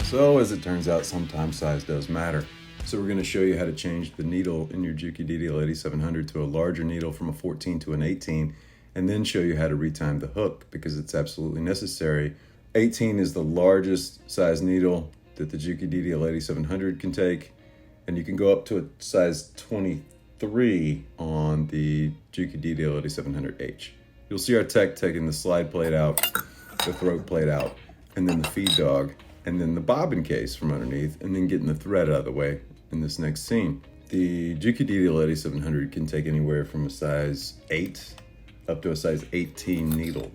So as it turns out, sometimes size does matter. So we're going to show you how to change the needle in your Juki DDL 8700 to a larger needle from a 14 to an 18, and then show you how to retime the hook because it's absolutely necessary. 18 is the largest size needle that the Juki DDL 8700 can take, and you can go up to a size 23 on the Juki DDL 8700H. You'll see our tech taking the slide plate out, the throat plate out, and then the feed dog, and then the bobbin case from underneath, and then getting the thread out of the way in this next scene. The Juki DDL 8700 can take anywhere from a size 8 up to a size 18 needle.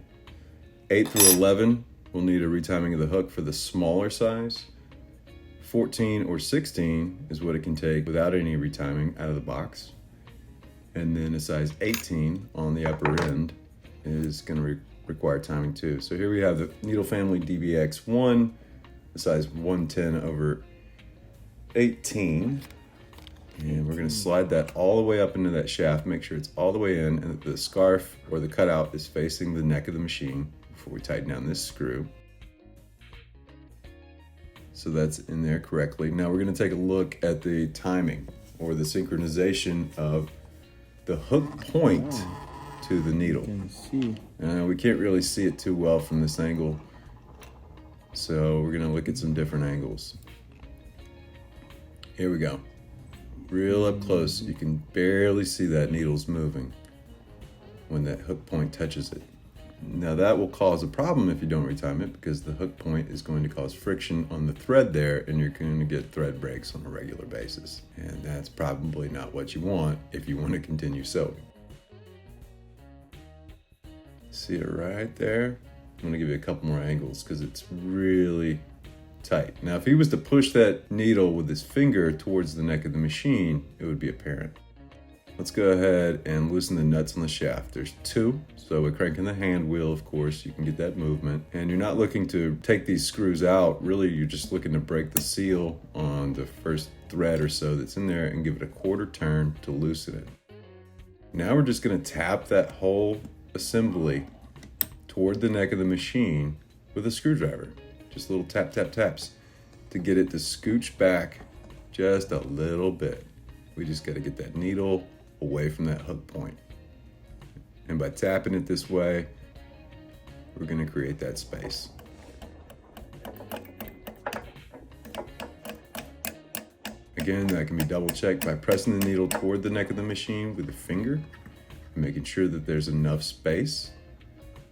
8 through 11 will need a retiming of the hook for the smaller size. 14 or 16 is what it can take without any retiming out of the box. And then a size 18 on the upper end is going to require timing too. So here we have the needle family DBX1, the size 110 over 18. And we're going to slide that all the way up into that shaft, make sure it's all the way in, and that the scarf or the cutout is facing the neck of the machine before we tighten down this screw. So that's in there correctly. Now we're going to take a look at the timing or the synchronization of the hook point to the needle. We can't really see it too well from this angle, so we're going to look at some different angles. Here we go. Real up close, you can barely see that needle's moving when that hook point touches it. Now that will cause a problem if you don't retime it, because the hook point is going to cause friction on the thread there, and you're going to get thread breaks on a regular basis. And that's probably not what you want if you want to continue sewing. See it right there? I'm going to give you a couple more angles because it's really tight. Now if he was to push that needle with his finger towards the neck of the machine, it would be apparent. Let's go ahead and loosen the nuts on the shaft. There's 2, so we're cranking the hand wheel, of course, you can get that movement. And you're not looking to take these screws out, really you're just looking to break the seal on the first thread or so that's in there and give it a quarter turn to loosen it. Now we're just going to tap that whole assembly toward the neck of the machine with a screwdriver. Just little tap, tap, taps to get it to scooch back just a little bit. We just got to get that needle away from that hook point. And by tapping it this way, we're going to create that space. Again, that can be double checked by pressing the needle toward the neck of the machine with the finger, making sure that there's enough space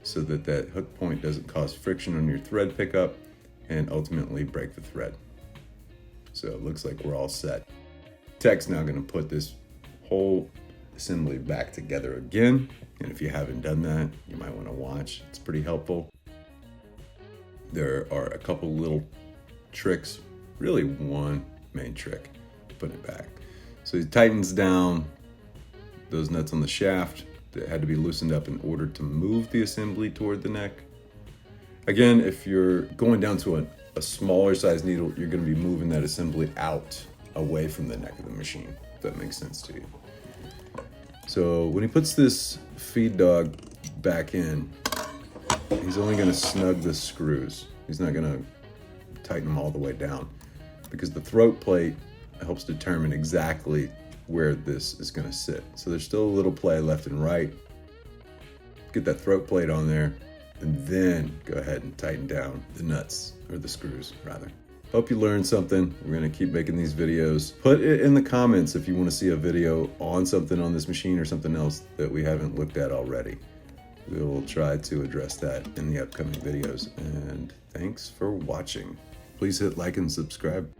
so that that hook point doesn't cause friction on your thread pickup and ultimately break the thread. So it looks like we're all set. Tech's now going to put this whole assembly back together again, and if you haven't done that, you might want to watch. It's pretty helpful. There are a couple little tricks, really one main trick, putting it back. So he tightens down those nuts on the shaft that had to be loosened up in order to move the assembly toward the neck. Again, if you're going down to a smaller size needle, you're going to be moving that assembly out away from the neck of the machine, if that makes sense to you. So when he puts this feed dog back in, he's only going to snug the screws. He's not going to tighten them all the way down, because the throat plate helps determine exactly where this is going to sit. So there's still a little play left and right. Get that throat plate on there, and then go ahead and tighten down the nuts, or the screws rather. Hope you learned something. We're going to keep making these videos. Put it in the comments if you want to see a video on something on this machine or something else that we haven't looked at already. We will try to address that in the upcoming videos. And thanks for watching. Please hit like and subscribe.